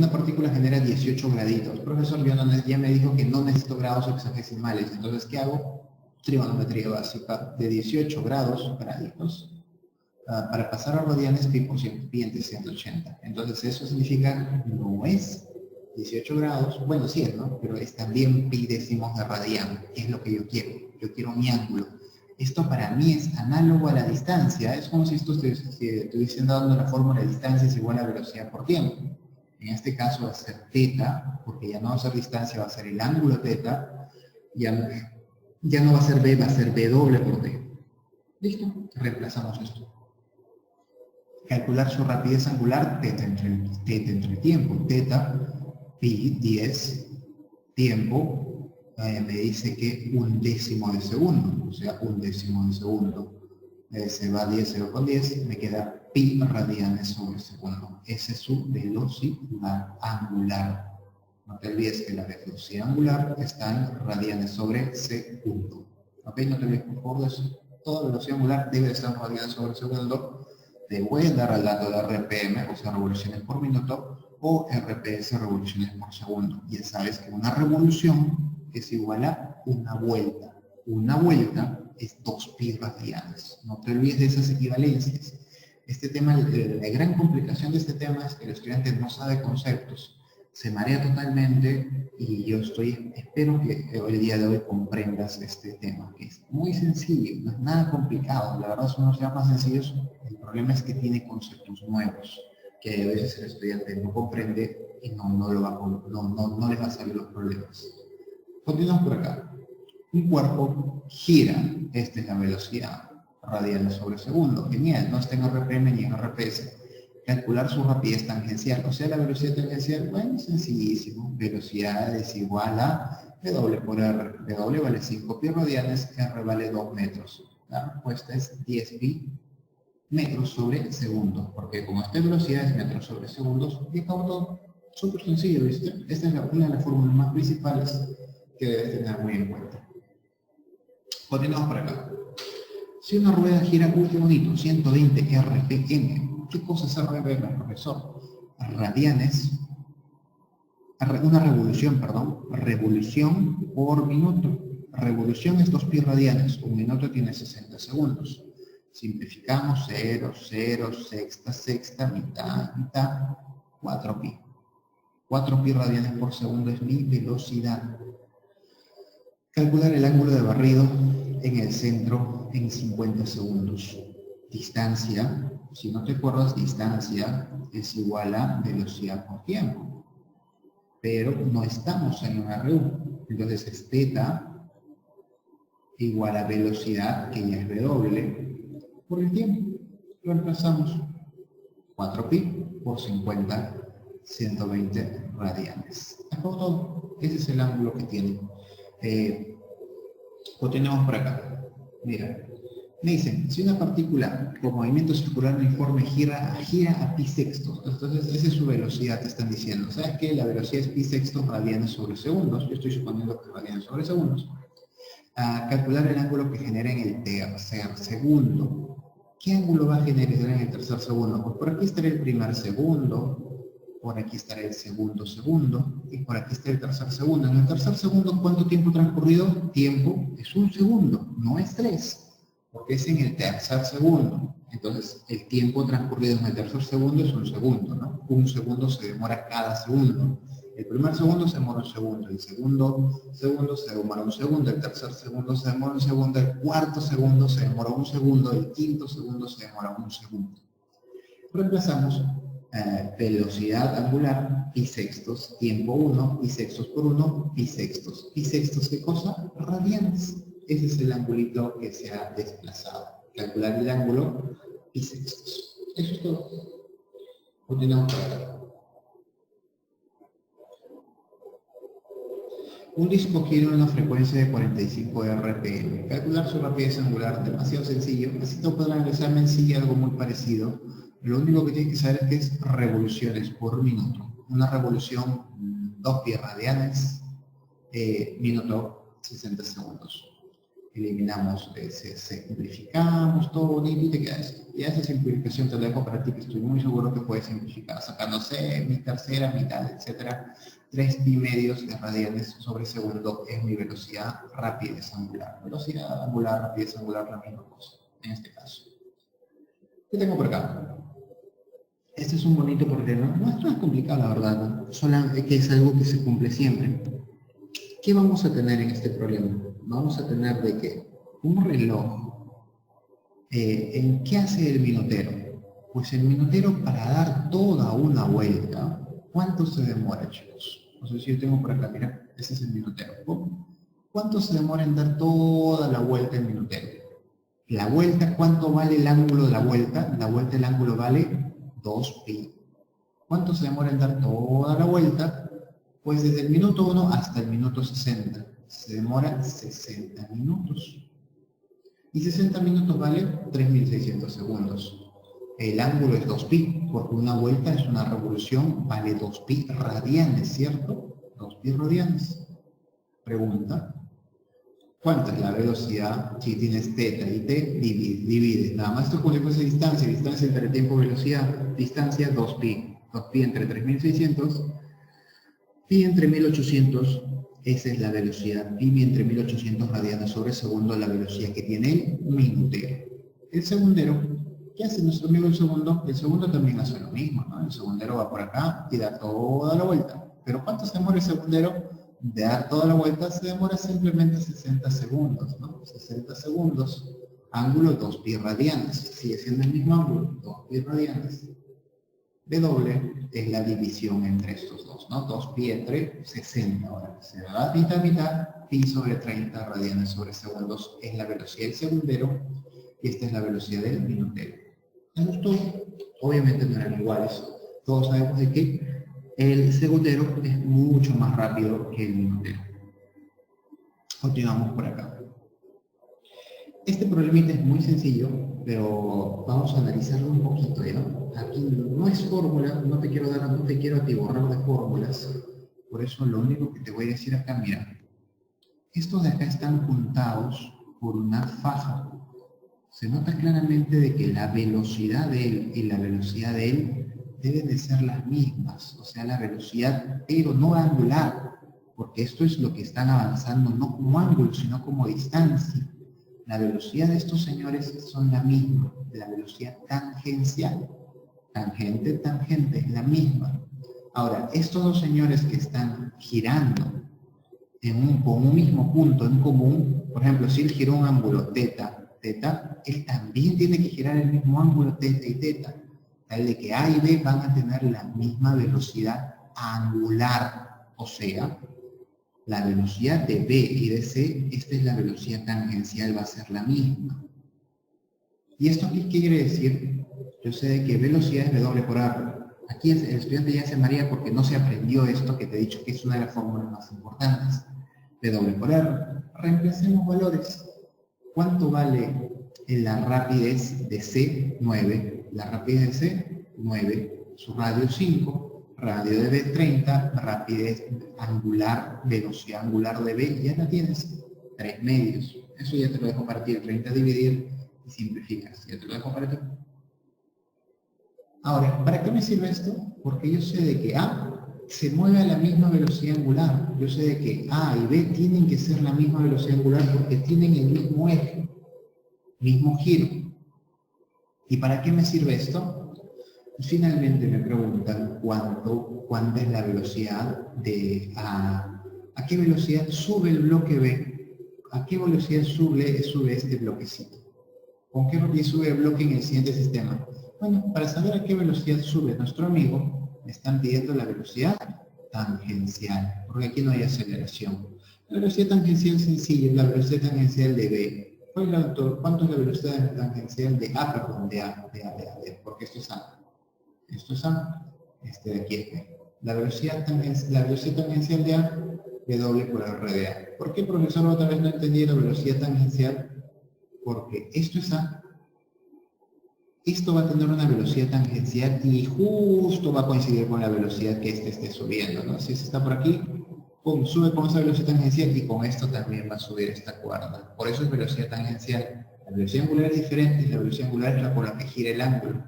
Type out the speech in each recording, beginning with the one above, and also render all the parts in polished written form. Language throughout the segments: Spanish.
una partícula genera 18 graditos. Profesor, ya me dijo que no necesito grados hexagesimales. Entonces, ¿qué hago? Trigonometría básica de 18 graditos. Para pasar a radianes, pi por 100, pi entre 180. Entonces, eso significa, no es 18 grados, bueno, sí es, ¿no? Pero es también pi décimos de radian, que es lo que yo quiero. Yo quiero mi ángulo. Esto para mí es análogo a la distancia. Es como si esto estuviesen dando la fórmula de distancia es igual a velocidad por tiempo. En este caso va a ser θ, porque ya no va a ser distancia, va a ser el ángulo θ. Ya no va a ser b, va a ser b doble por t. ¿Listo? Reemplazamos esto. Calcular su rapidez angular, θ entre tiempo. θ, pi, 10, tiempo, me dice que 1/10 de segundo, o sea, 1/10 de segundo. Se va 10, 0 con 10, me queda pi radianes sobre segundo. Esa es su velocidad angular. No te olvides que la velocidad angular está en radianes sobre segundo. ¿Ok? No te olvides por favor de eso. Toda velocidad angular debe estar en radianes sobre segundo. Te voy a dar al dato de RPM, o sea, revoluciones por minuto, o RPS, revoluciones por segundo. Ya sabes que una revolución es igual a una vuelta. Una vuelta es 2 pi radianes. No te olvides de esas equivalencias. Este tema, la gran complicación de este tema es que el estudiante no sabe conceptos, se marea totalmente y yo espero que el día de hoy comprendas este tema, que es muy sencillo, no es nada complicado. La verdad son los temas más sencillos. El problema es que tiene conceptos nuevos, que a veces el estudiante no comprende y no le va a salir los problemas. Continuamos por acá. Un cuerpo gira, esta es la velocidad, radianes sobre segundo. Genial, no está en RPM ni en RPS. Calcular su rapidez tangencial, o sea, la velocidad tangencial, bueno, sencillísimo. Velocidad es igual a W por R. W vale 5 pi radianes, R vale 2 metros. La respuesta es 10 pi metros sobre segundo, porque como esta velocidad es metros sobre segundos, y acabo todo súper sencillo, ¿viste? Esta es una de las fórmulas más principales que debes tener muy en cuenta. Continuamos por acá. Si una rueda gira, uy, qué bonito, 120 RPM. ¿Qué cosa es RPM, profesor? Radianes, una revolución, perdón, revolución por minuto. Revolución es 2 pi radianes, un minuto tiene 60 segundos. Simplificamos, 0, 0, sexta, mitad, 4 pi. 4 pi radianes por segundo es mi velocidad. Calcular el ángulo de barrido en el centro en 50 segundos. Distancia, si no te acuerdas, distancia es igual a velocidad por tiempo. Pero no estamos en una RU. Entonces es θ igual a velocidad, que ya es W, por el tiempo. Lo reemplazamos. 4 pi por 50, 120 radianes. ¿Acabó todo? Ese es el ángulo que tiene. Continuamos por acá. Mira, me dicen, si una partícula con movimiento circular uniforme gira a pi sextos, entonces esa es su velocidad, te están diciendo. ¿Sabes qué? La velocidad es pi sextos radianes sobre segundos. Yo estoy suponiendo que radianes sobre segundos. Calcular el ángulo que genera en el tercer segundo. ¿Qué ángulo va a generar en el tercer segundo? Pues por aquí estará el primer segundo, por aquí estará el segundo segundo, y por aquí está el tercer segundo. En el tercer segundo, ¿cuánto tiempo transcurrido? Tiempo es 1 segundo, no es 3, porque es en el tercer segundo. Entonces, el tiempo transcurrido en el tercer segundo es 1 segundo, ¿no? 1 segundo se demora cada segundo. El primer segundo se demora 1 segundo, el segundo segundo se demora 1 segundo, el tercer segundo se demora 1 segundo, el cuarto segundo se demora 1 segundo, el quinto segundo se demora 1 segundo. Reemplazamos velocidad angular, pi sextos, tiempo 1, pi sextos por 1, pi sextos. ¿Pi sextos qué cosa? Radianes. Ese es el angulito que se ha desplazado. Calcular el ángulo, pi sextos. Eso es todo. Continuamos por acá. Un disco gira a una frecuencia de 45 RPM. Calcular su rapidez angular, demasiado sencillo. Así te podrán el examen, sigue algo muy parecido. Lo único que tienes que saber es que es revoluciones por minuto. Una revolución, 2 pi radianes, minuto 60 segundos. eliminamos, simplificamos todo bonito y te queda esto. Y esa simplificación te lo dejo para ti, que estoy muy seguro que puedes simplificar, sacando c, mi tercera, mitad, etcétera. 3 pi medios de radianes sobre segundo es mi velocidad rapidez angular. Velocidad angular, rapidez angular, la misma cosa, en este caso. ¿Qué tengo por acá? Este es un bonito problema, no es tan complicado la verdad, ¿no? Solamente que es algo que se cumple siempre. ¿Qué vamos a tener en este problema? Vamos a tener de que un reloj, ¿en qué hace el minutero? Pues el minutero, para dar toda una vuelta, ¿cuánto se demora, chicos? No sé si yo tengo por acá, mira, ese es el minutero. ¿Cuánto se demora en dar toda la vuelta el minutero? La vuelta, ¿cuánto vale el ángulo de la vuelta? La vuelta del ángulo vale 2pi. ¿Cuánto se demora en dar toda la vuelta? Pues desde el minuto 1 hasta el minuto 60. Se demora 60 minutos. Y 60 minutos vale 3.600 segundos. El ángulo es 2pi, porque una vuelta es una revolución, vale 2pi radianes, ¿cierto? 2pi radianes. Pregunta. ¿Cuánta es la velocidad? Si tienes teta y t, divide. Nada más esto como si fuese distancia entre tiempo y velocidad. Distancia 2pi. 2pi entre 3600. Pi entre 1800, esa es la velocidad. Pi entre 1800 radianes sobre segundo, la velocidad que tiene el minutero. El segundero, ¿qué hace nuestro amigo el segundo? El segundo también hace lo mismo, ¿no? El segundero va por acá y da toda la vuelta. ¿Pero cuánto se demora el segundero? De dar toda la vuelta se demora simplemente 60 segundos, ¿no? 60 segundos, ángulo 2pi radianes, sigue siendo el mismo ángulo, 2pi radianes. W es la división entre estos dos, ¿no? 2pi entre 60, ahora se da mitad, mitad, pi sobre 30 radianes sobre segundos es la velocidad del segundero y esta es la velocidad del minutero. Estos obviamente no eran iguales, todos sabemos de que el segundero es mucho más rápido que el minutero. Continuamos por acá. Este problemita es muy sencillo, pero vamos a analizarlo un poquito, ¿ya? Aquí no es fórmula, no te quiero atiborrar de fórmulas, por eso lo único que te voy a decir acá, mira, estos de acá están juntados por una faja. Se nota claramente de que la velocidad de él y la velocidad de él deben de ser las mismas, o sea, la velocidad, pero no angular, porque esto es lo que están avanzando no como ángulo, sino como distancia. La velocidad de estos señores son la misma, la velocidad tangencial. Tangente, tangente, la misma. Ahora, estos dos señores que están girando con un mismo punto en común, por ejemplo, si él giró un ángulo teta, él también tiene que girar el mismo ángulo teta y teta. Tal de que A y B van a tener la misma velocidad angular, o sea, la velocidad de B y de C, esta es la velocidad tangencial, va a ser la misma. ¿Y esto qué quiere decir? Yo sé de que velocidad es W por R. Aquí el estudiante ya se maría porque no se aprendió esto que te he dicho que es una de las fórmulas más importantes. W por R. Reemplacemos valores. ¿Cuánto vale la rapidez de C? 9. La rapidez de C, 9. Su radio 5. Radio de B, 30. Rapidez angular, velocidad angular de B, ya la tienes. 3 medios. Eso ya te lo dejo partir. 30 dividir y simplificas. Ya te lo dejo para ti. Ahora, ¿para qué me sirve esto? Porque yo sé de que A se mueve a la misma velocidad angular. Yo sé de que A y B tienen que ser la misma velocidad angular porque tienen el mismo eje, mismo giro. ¿Y para qué me sirve esto? Finalmente me preguntan cuánta es la velocidad de A. ¿A qué velocidad sube el bloque B? ¿A qué velocidad sube este bloquecito? ¿Con qué velocidad sube el bloque en el siguiente sistema? Bueno, para saber a qué velocidad sube nuestro amigo, me están pidiendo la velocidad tangencial, porque aquí no hay aceleración. La velocidad tangencial sencilla es la velocidad tangencial de B. ¿Cuánto es la velocidad tangencial de A? Perdón, de A, porque esto es A. Esto es A, este de aquí es B. La velocidad tangencial de A, W por R de A. ¿Por qué, profesor, otra vez no entendí la velocidad tangencial? Porque esto es A. Esto va a tener una velocidad tangencial y justo va a coincidir con la velocidad que este esté subiendo, ¿no? Si este está por aquí, sube con esa velocidad tangencial y con esto también va a subir esta cuerda. Por eso es velocidad tangencial. La velocidad angular es diferente, la velocidad angular es la con la que gira el ángulo.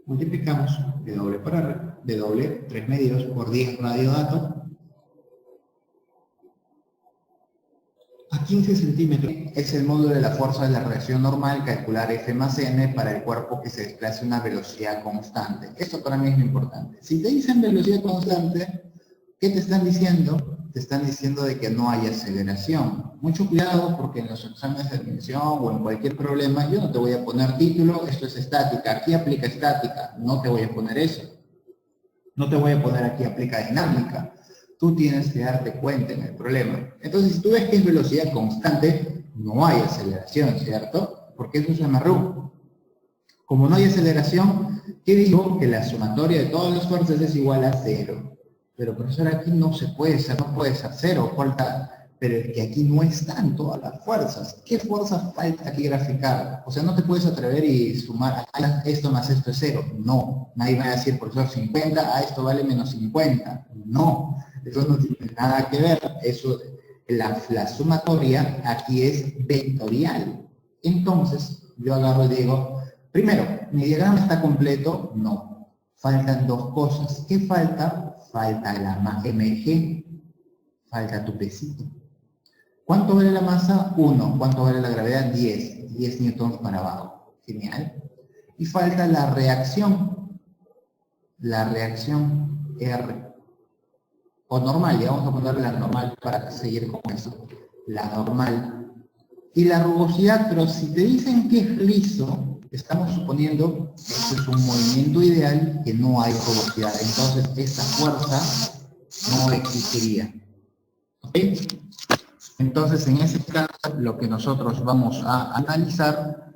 Multiplicamos W 3 medios por 10 radio dato a 15 centímetros. Es el módulo de la fuerza de la reacción normal, calcular F más N para el cuerpo que se desplaza a una velocidad constante. Esto para mí es lo importante. Si te dicen velocidad constante, ¿qué te están diciendo? Te están diciendo de que no hay aceleración. Mucho cuidado porque en los exámenes de admisión o en cualquier problema yo no te voy a poner título, esto es estática, aquí aplica estática, no te voy a poner eso. No te voy a poner aquí aplica dinámica. Tú tienes que darte cuenta en el problema. Entonces, si tú ves que es velocidad constante, no hay aceleración, ¿cierto? Porque eso es MRU. Como no hay aceleración, ¿qué digo? Que la sumatoria de todas las fuerzas es igual a 0. Pero profesor, aquí no se puede ser, no puede ser 0, falta, pero es que aquí no están todas las fuerzas. ¿Qué fuerzas falta aquí graficar? O sea, no te puedes atrever y sumar, esto más esto es 0. No, nadie va a decir, profesor, 50, esto vale menos 50. No, eso no tiene nada que ver. Eso, la sumatoria aquí es vectorial. Entonces, yo agarro y digo, primero, ¿mi diagrama está completo? No. Faltan dos cosas. ¿Qué falta? Falta la MG, falta tu pesito. ¿Cuánto vale la masa? 1. ¿Cuánto vale la gravedad? 10. 10 newtons para abajo. Genial. Y falta la reacción. La reacción R. O normal, ya vamos a ponerle la normal para seguir con eso. La normal. Y la rugosidad, pero si te dicen que es liso, estamos suponiendo que esto es un movimiento ideal, que no hay rugosidad. Entonces, esta fuerza no existiría. ¿Ok? Entonces, en ese caso, lo que nosotros vamos a analizar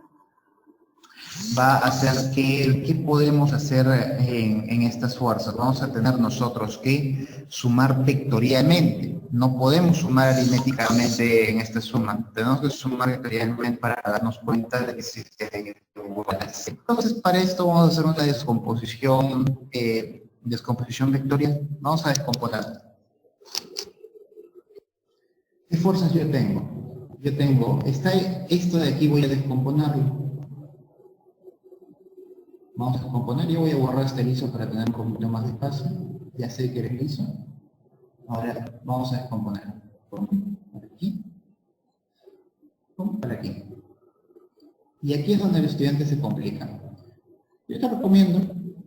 va a ser qué podemos hacer en estas fuerzas. Vamos a tener nosotros que sumar vectorialmente. No podemos sumar aritméticamente en esta suma. Tenemos que sumar vectorialmente para darnos cuenta de que existe un balance. Entonces, para esto vamos a hacer una descomposición vectorial. Vamos a descomponer. ¿Qué fuerzas yo tengo? Yo tengo, esto de aquí voy a descomponerlo. Vamos a descomponer, yo voy a borrar este liso para tener un poquito más de espacio. Ya sé que eres liso. Ahora vamos a descomponer. Por aquí. Para aquí. Y aquí es donde el estudiante se complica. Yo te recomiendo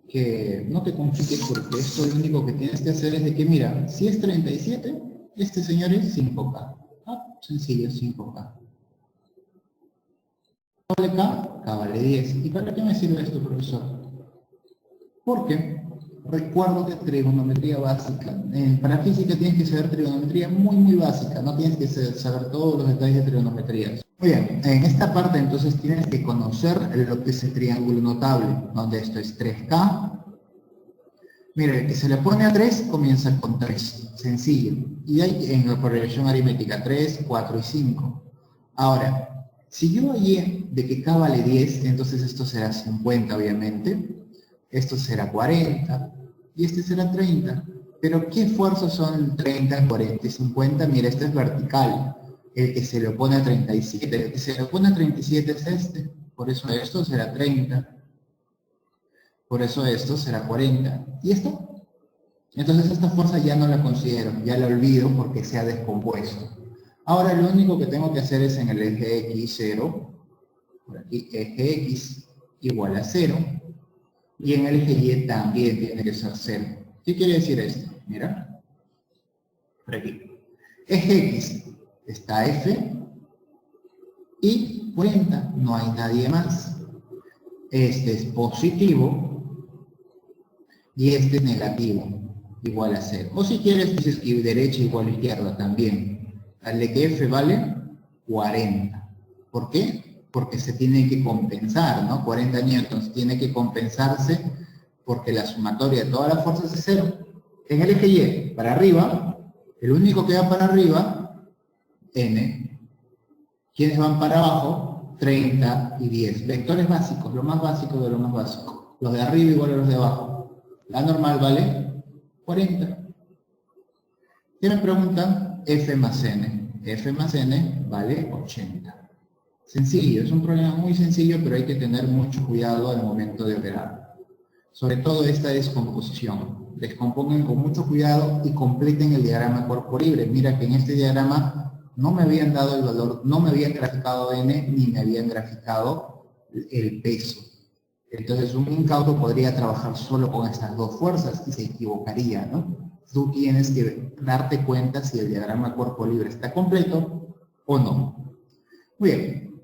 que no te compliques porque esto lo único que tienes que hacer es de que, mira, si es 37, este señor es 5K. Sencillo, 5K. Vale K vale 10. ¿Y para qué me sirve esto, profesor? Porque recuerdo que trigonometría básica. Para física tienes que saber trigonometría muy básica. No tienes que saber todos los detalles de trigonometría. Muy bien, en esta parte entonces tienes que conocer lo que es el triángulo notable, donde esto es 3K. Mire, el que se le pone a 3 comienza con 3. Sencillo. Y hay en la correlación aritmética 3, 4 y 5. Ahora, si yo hallé de que K vale 10, entonces esto será 50, obviamente. Esto será 40. Y este será 30. Pero, ¿qué fuerzas son 30, 40 y 50? Mira, este es vertical. El que se le opone a 37. El que se le opone a 37 es este. Por eso esto será 30. Por eso esto será 40. ¿Y esto? Entonces esta fuerza ya no la considero. Ya la olvido porque se ha descompuesto. Ahora lo único que tengo que hacer es en el eje X 0, por aquí eje X igual a 0, y en el eje Y también tiene que ser 0. ¿Qué quiere decir esto? Mira, por aquí. Eje X está F y 40, no hay nadie más. Este es positivo y este es negativo, igual a 0. O si quieres dices que derecha igual a izquierda también. Dale que F vale 40. ¿Por qué? Porque se tiene que compensar, ¿no? 40 newtons tiene que compensarse porque la sumatoria de todas las fuerzas es 0. En el eje Y, para arriba, el único que va para arriba, N. ¿Quiénes van para abajo? 30 y 10. Vectores básicos, lo más básico de lo más básico. Los de arriba igual a los de abajo. La normal vale 40. Y me preguntan F más N. F más N vale 80. Sencillo, es un problema muy sencillo, pero hay que tener mucho cuidado al momento de operar. Sobre todo esta descomposición. Descompongan con mucho cuidado y completen el diagrama cuerpo libre. Mira que en este diagrama no me habían dado el valor, no me habían graficado N, ni me habían graficado el peso. Entonces un incauto podría trabajar solo con estas dos fuerzas y se equivocaría, ¿no? Tú tienes que darte cuenta si el diagrama cuerpo libre está completo o no. Muy bien,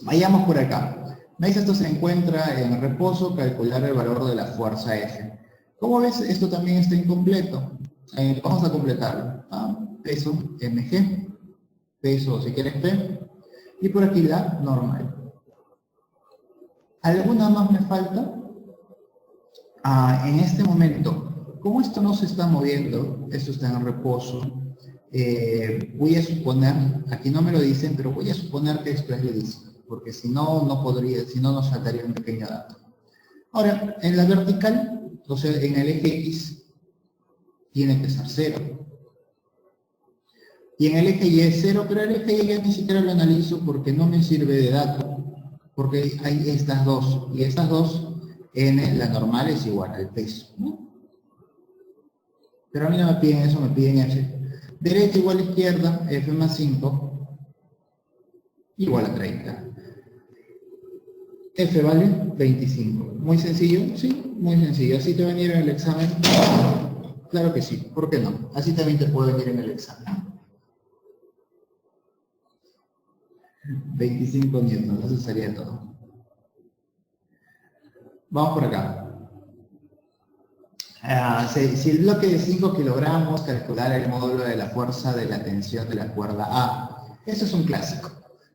vayamos por acá. ¿Veis? Esto se encuentra en reposo, calcular el valor de la fuerza F. ¿Cómo ves? Esto también está incompleto. Vamos a completarlo. Peso mg, peso si quieres P, y por aquí la normal. ¿Alguna más me falta? En este momento, como esto no se está moviendo, esto está en reposo, voy a suponer, aquí no me lo dicen, pero voy a suponer que esto es el disco, porque si no, no podría, si no nos faltaría un pequeño dato. Ahora, en la vertical, o sea, en el eje X, tiene que ser 0. Y en el eje Y es 0, pero el eje Y ya ni siquiera lo analizo porque no me sirve de dato, porque hay estas dos, y estas dos, N, la normal es igual al peso, ¿no? Pero a mí no me piden eso, me piden F. Derecha igual a izquierda, F más 5, igual a 30. F vale 25. Muy sencillo, sí, muy sencillo. ¿Así te va a venir en el examen? Claro que sí, ¿por qué no? Así también te puede venir en el examen. 25 newtons, eso sería todo. Vamos por acá. Si el bloque de 5 kilogramos, calcular el módulo de la fuerza de la tensión de la cuerda A. Eso es un clásico.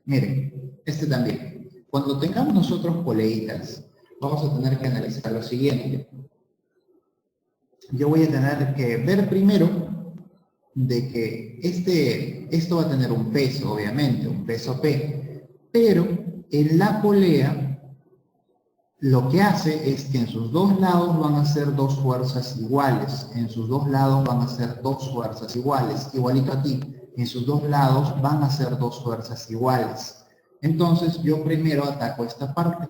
Miren, este también. Cuando tengamos nosotros poleitas, vamos a tener que analizar lo siguiente. Yo voy a tener que ver primero de que esto va a tener un peso, obviamente, un peso P, pero en la polea lo que hace es que en sus dos lados van a ser dos fuerzas iguales. En sus dos lados van a ser dos fuerzas iguales. Igualito aquí. En sus dos lados van a ser dos fuerzas iguales. Entonces yo primero ataco esta parte.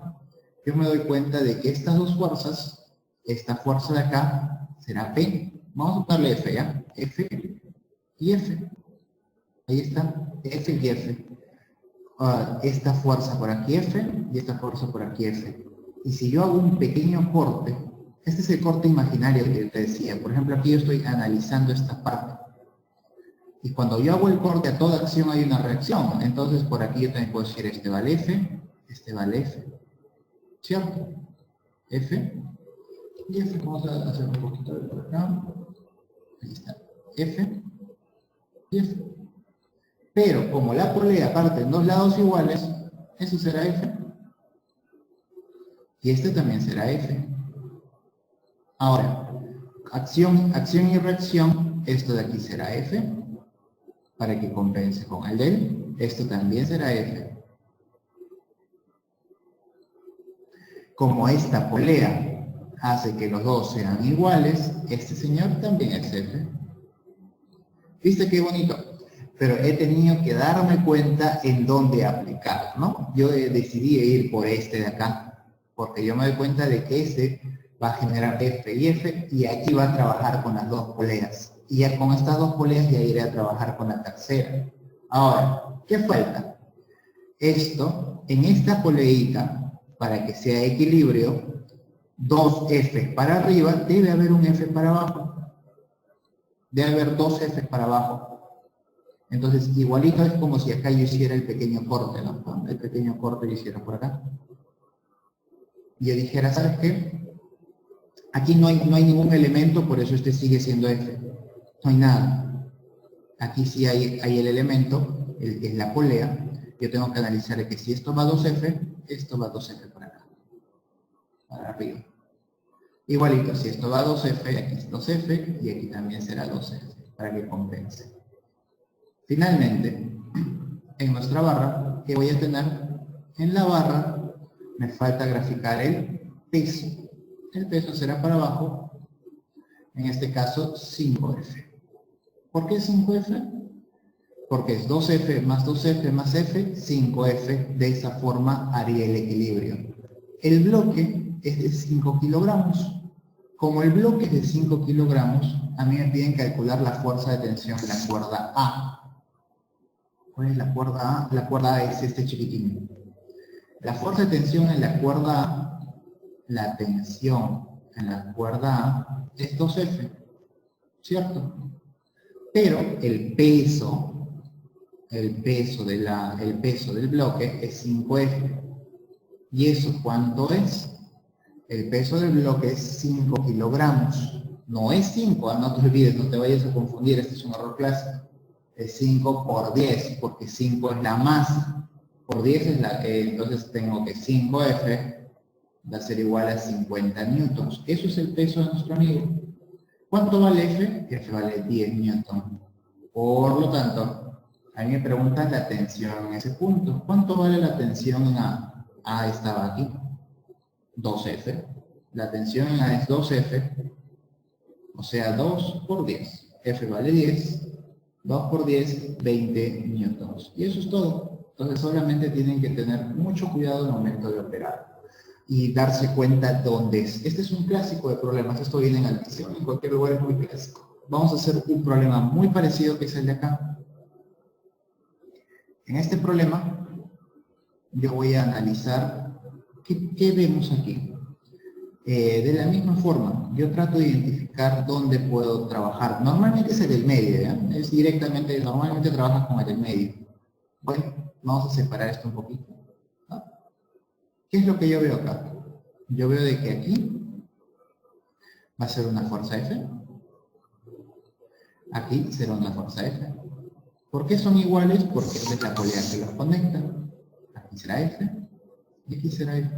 Yo me doy cuenta de que estas dos fuerzas, esta fuerza de acá será P. Vamos a darle F, ¿ya? F y F. Ahí está. F y F. Esta fuerza por aquí F y esta fuerza por aquí F. Y si yo hago un pequeño corte, este es el corte imaginario que te decía. Por ejemplo, aquí yo estoy analizando esta parte. Y cuando yo hago el corte, a toda acción hay una reacción. Entonces, por aquí yo también puedo decir, este vale F, este vale F. ¿Cierto? F y F. Vamos a hacer un poquito de por acá. Ahí está. F y F. Pero como la polea parte en dos lados iguales, eso será F. Y este también será F. Ahora, acción y reacción, esto de aquí será F, para que compense con el del, esto también será F. Como esta polea hace que los dos sean iguales, este señor también es F. ¿Viste qué bonito? Pero he tenido que darme cuenta en dónde aplicar, ¿no? Yo decidí ir por este de acá, porque yo me doy cuenta de que este va a generar F y F, y aquí va a trabajar con las dos poleas. Y ya con estas dos poleas ya iré a trabajar con la tercera. Ahora, ¿qué falta? Esto, en esta poleita, para que sea equilibrio, dos F para arriba, debe haber un F para abajo. Debe haber dos F para abajo. Entonces, igualito es como si acá yo hiciera el pequeño corte, ¿no? El pequeño corte lo hiciera por acá. Y yo dijera, ¿sabes qué? Aquí no hay ningún elemento, por eso este sigue siendo F. No hay nada. Aquí sí hay el elemento, es la polea. Yo tengo que analizar que si esto va 2F, esto va 2F para acá. Para arriba. Igualito, si esto va 2F, aquí es 2F, y aquí también será 2F, para que compense. Finalmente, en nuestra barra, ¿qué voy a tener? En la barra me falta graficar el peso. El peso será para abajo, en este caso 5F. ¿Por qué 5F? Porque es 2F más 2F más F, 5F. De esa forma haría el equilibrio. El bloque es de 5 kilogramos. Como el bloque es de 5 kilogramos, a mí me piden calcular la fuerza de tensión en la cuerda A. ¿Cuál es la cuerda A? La cuerda A es este chiquitín. La fuerza de tensión en la cuerda A, la tensión en la cuerda A es 2F, ¿cierto? Pero el peso del bloque es 5F. ¿Y eso cuánto es? El peso del bloque es 5 kilogramos. No es 5, no te olvides, no te vayas a confundir, este es un error clásico. Es 5 por 10, porque 5 es la masa. Por 10 es la que, entonces tengo que 5F va a ser igual a 50 newtons. Eso es el peso de nuestro amigo. ¿Cuánto vale F? F vale 10 newtons. Por lo tanto, a mí me preguntan la tensión en ese punto. ¿Cuánto vale la tensión en A? A estaba aquí. 2F. La tensión en A es 2F. O sea, 2 por 10. F vale 10. 2 por 10, 20 newtons. Y eso es todo. Entonces solamente tienen que tener mucho cuidado al momento de operar. Y darse cuenta dónde es. Este es un clásico de problemas. Esto viene en admisión. En cualquier lugar es muy clásico. Vamos a hacer un problema muy parecido que es el de acá. En este problema, yo voy a analizar qué vemos aquí. De la misma forma, yo trato de identificar dónde puedo trabajar. Normalmente es en el medio, ¿ya? Es directamente, normalmente trabajas con el medio. Bueno, vamos a separar esto un poquito, ¿no? ¿Qué es lo que yo veo acá? Yo veo de que aquí va a ser una fuerza F. Aquí será una fuerza F. ¿Por qué son iguales? Porque esta es la polea que los conecta. Aquí será F y aquí será F.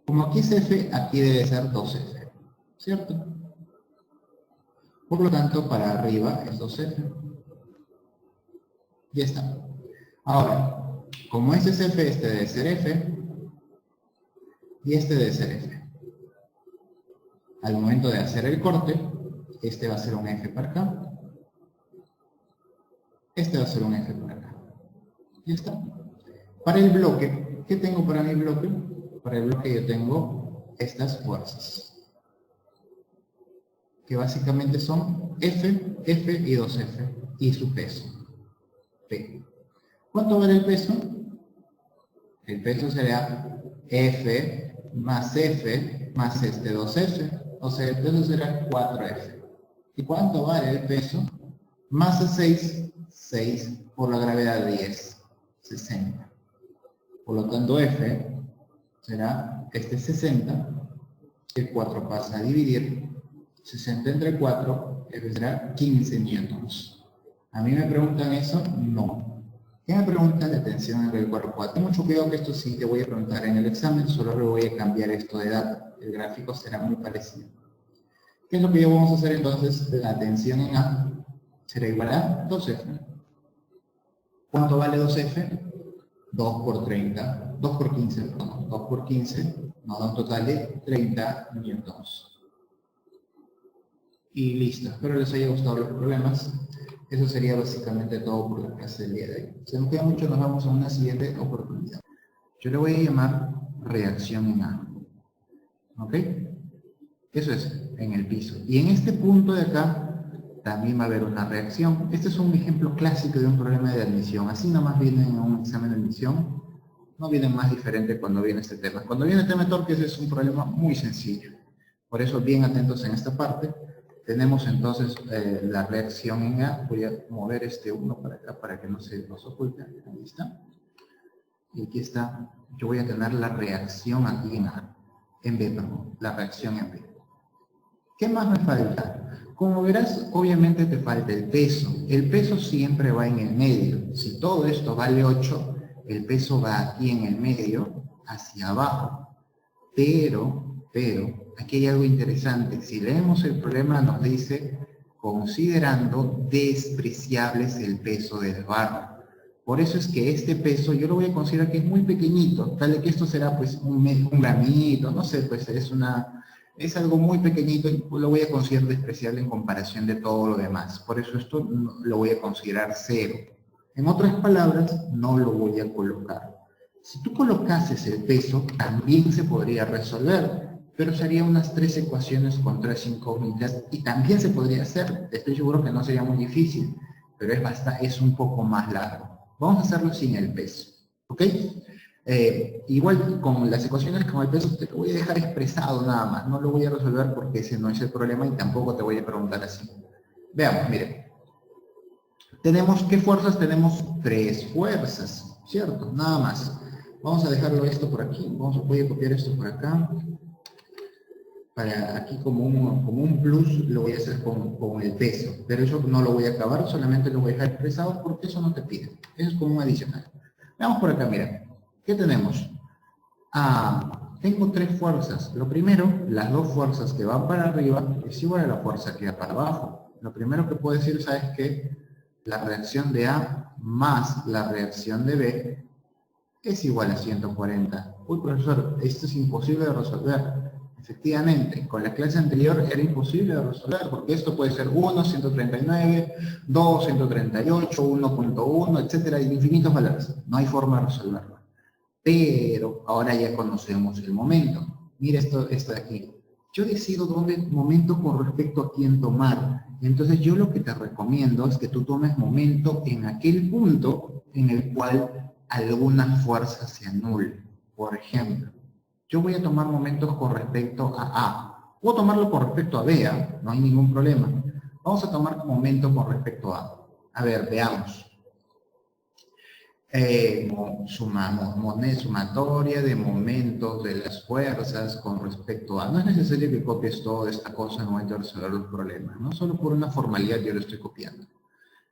Como aquí es F, aquí debe ser 2F, ¿cierto? Por lo tanto, para arriba es 2F. Ya está. Ahora, como este es F, este debe ser F y este debe ser F. Al momento de hacer el corte, este va a ser un F para acá. Este va a ser un F para acá. Ya está. Para el bloque, ¿qué tengo para mi bloque? Para el bloque yo tengo estas fuerzas, que básicamente son F, F y 2F, y su peso, P. ¿Cuánto vale el peso? El peso será F más F más este 2F, o sea, el peso será 4F. ¿Y cuánto vale el peso? Masa 6, 6 por la gravedad 10, 60. Por lo tanto, F será este 60, el 4 pasa a dividir, 60 entre 4, F será 15 newtons. ¿A mí me preguntan eso? No. ¿Qué me preguntan? La tensión en el cuerpo? Ten mucho cuidado que esto sí te voy a preguntar en el examen, solo le voy a cambiar esto de data. El gráfico será muy parecido. ¿Qué es lo que vamos a hacer entonces? La tensión en A será igual a 2F. ¿Cuánto vale 2F? 2 por 30, 2 por 15, perdón, 2 por 15, nos da un total de 30 newtons. Y listo, espero les haya gustado los problemas. Eso sería básicamente todo por la clase del día de hoy. Si nos queda mucho, nos vemos en una siguiente oportunidad. Yo le voy a llamar reacción en A. ¿Ok? Eso es, en el piso. Y en este punto de acá, también va a haber una reacción. Este es un ejemplo clásico de un problema de admisión. Así nomás viene en un examen de admisión. No viene más diferente cuando viene este tema. Cuando viene el tema de torques es un problema muy sencillo. Por eso, bien atentos en esta parte. Tenemos entonces la reacción en A. Voy a mover este 1 para acá para que no se nos oculte. Ahí está. Y aquí está. Yo voy a tener la reacción aquí en A. En B, perdón. La reacción en B. ¿Qué más me falta? Como verás, obviamente te falta el peso. El peso siempre va en el medio. Si todo esto vale 8, el peso va aquí en el medio, hacia abajo. Pero, aquí hay algo interesante. Si leemos el problema nos dice, considerando despreciables el peso del barro. Por eso es que este peso yo lo voy a considerar que es muy pequeñito. Tal de que esto será pues un gramito, no sé, pues es una Es algo muy pequeñito y lo voy a considerar despreciable en comparación de todo lo demás. Por eso esto lo voy a considerar 0. En otras palabras, no lo voy a colocar. Si tú colocases el peso, también se podría resolver, pero sería unas 3 ecuaciones con 3 incógnitas y también se podría hacer. Estoy seguro que no sería muy difícil, pero es un poco más largo. Vamos a hacerlo sin el peso, ¿ok? Igual con las ecuaciones con el peso te lo voy a dejar expresado nada más, no lo voy a resolver porque ese no es el problema y tampoco te voy a preguntar así. Veamos, miren. Tenemos, ¿qué fuerzas? Tenemos 3 fuerzas, ¿cierto? Nada más. Vamos a dejarlo esto por aquí, voy a copiar esto por acá. Para aquí como un plus lo voy a hacer con el peso, pero eso no lo voy a acabar, solamente lo voy a dejar expresado porque eso no te pide. Eso es como un adicional. Veamos por acá, mira. ¿Qué tenemos? Tengo 3 fuerzas. Lo primero, las 2 fuerzas que van para arriba es igual a la fuerza que va para abajo. Lo primero que puedo decir, ¿sabes qué? La reacción de A más la reacción de B es igual a 140. Uy, profesor, esto es imposible de resolver. Efectivamente, con la clase anterior era imposible de resolver, porque esto puede ser 1, 139, 2, 138, 1.1, etcétera, infinitos valores. No hay forma de resolverlo. Pero ahora ya conocemos el momento. Mira esto de aquí. Yo decido dónde momento con respecto a quién tomar. Entonces yo lo que te recomiendo es que tú tomes momento en aquel punto en el cual alguna fuerza se anule. Por ejemplo, yo voy a tomar momentos con respecto a A. Puedo tomarlo con respecto a B, no hay ningún problema. Vamos a tomar momento con respecto a A. A ver, veamos. Sumatoria de momentos de las fuerzas con respecto a... No es necesario que copies toda esta cosa en el momento de resolver los problemas, ¿no? Solo por una formalidad yo lo estoy copiando.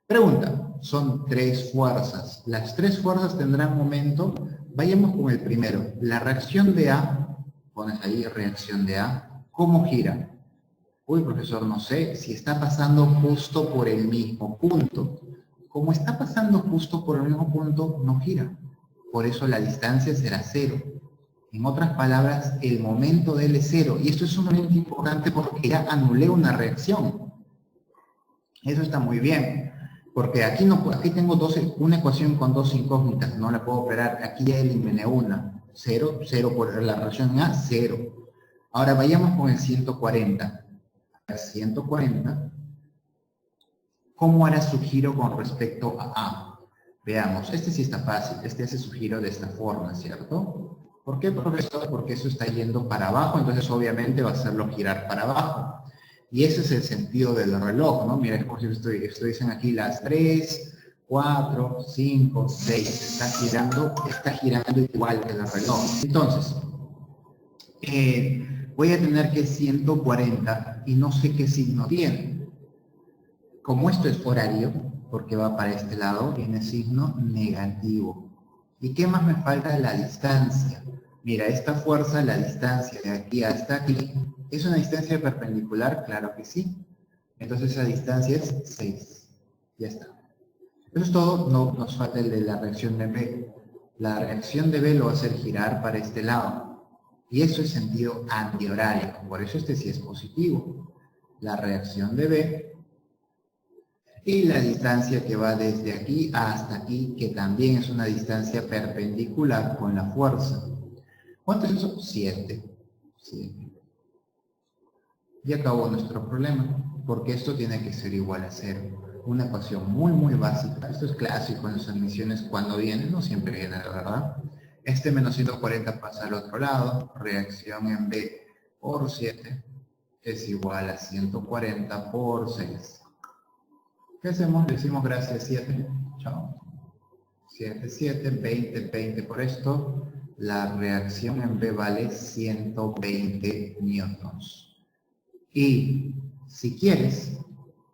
Pregunta, son 3 fuerzas. Las 3 fuerzas tendrán momento. Vayamos con el primero. La reacción de A, pones ahí reacción de A, ¿cómo gira? Uy, profesor, no sé, si está pasando justo por el mismo punto. Como está pasando justo por el mismo punto, no gira. Por eso la distancia será 0. En otras palabras, el momento de él es 0. Y esto es sumamente importante porque ya anulé una reacción. Eso está muy bien. Porque aquí tengo una ecuación con 2 incógnitas. No la puedo operar. Aquí ya eliminé una. 0, 0 por la reacción A, 0. Ahora vayamos con el 140. 140. ¿Cómo hará su giro con respecto a A? Veamos, este sí está fácil, este hace su giro de esta forma, ¿cierto? ¿Por qué, profesor? Porque eso está yendo para abajo, entonces obviamente va a hacerlo girar para abajo. Y ese es el sentido del reloj, ¿no? Mira, es como si dicen aquí las 3, 4, 5, 6. Está girando igual que el reloj. Entonces, voy a tener que 140 y no sé qué signo tiene. Como esto es horario, porque va para este lado, tiene signo negativo. ¿Y qué más me falta? La distancia. Mira, esta fuerza, la distancia de aquí hasta aquí, ¿es una distancia perpendicular? Claro que sí. Entonces esa distancia es 6. Ya está. Eso es todo, no nos falta el de la reacción de B. La reacción de B lo va a hacer girar para este lado. Y eso es sentido antihorario, por eso este sí es positivo. La reacción de B y la distancia que va desde aquí hasta aquí, que también es una distancia perpendicular con la fuerza. ¿Cuánto es eso? 7. Y acabó nuestro problema, porque esto tiene que ser igual a 0. Una ecuación muy, muy básica. Esto es clásico en las admisiones cuando viene, no siempre viene, la verdad. Este menos 140 pasa al otro lado, reacción en B por 7 es igual a 140 por 6. ¿Qué hacemos? Le decimos gracias 7. Chao. 7, 7, 20, 20 por esto. La reacción en B vale 120 newtons. Y si quieres,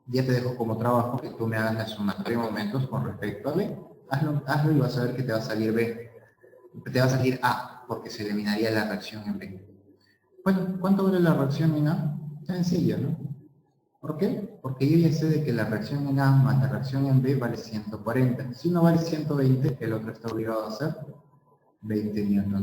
ya te dejo como trabajo que tú me hagas la sumatoria de momentos con respecto a B. Hazlo y vas a ver que te va a salir B. Te va a salir A, porque se eliminaría la reacción en B. Bueno, ¿cuánto vale la reacción en A? Sencillo, ¿no? ¿Por qué? Porque yo ya sé de que la reacción en A más la reacción en B vale 140. Si uno vale 120, el otro está obligado a hacer 20 newtons.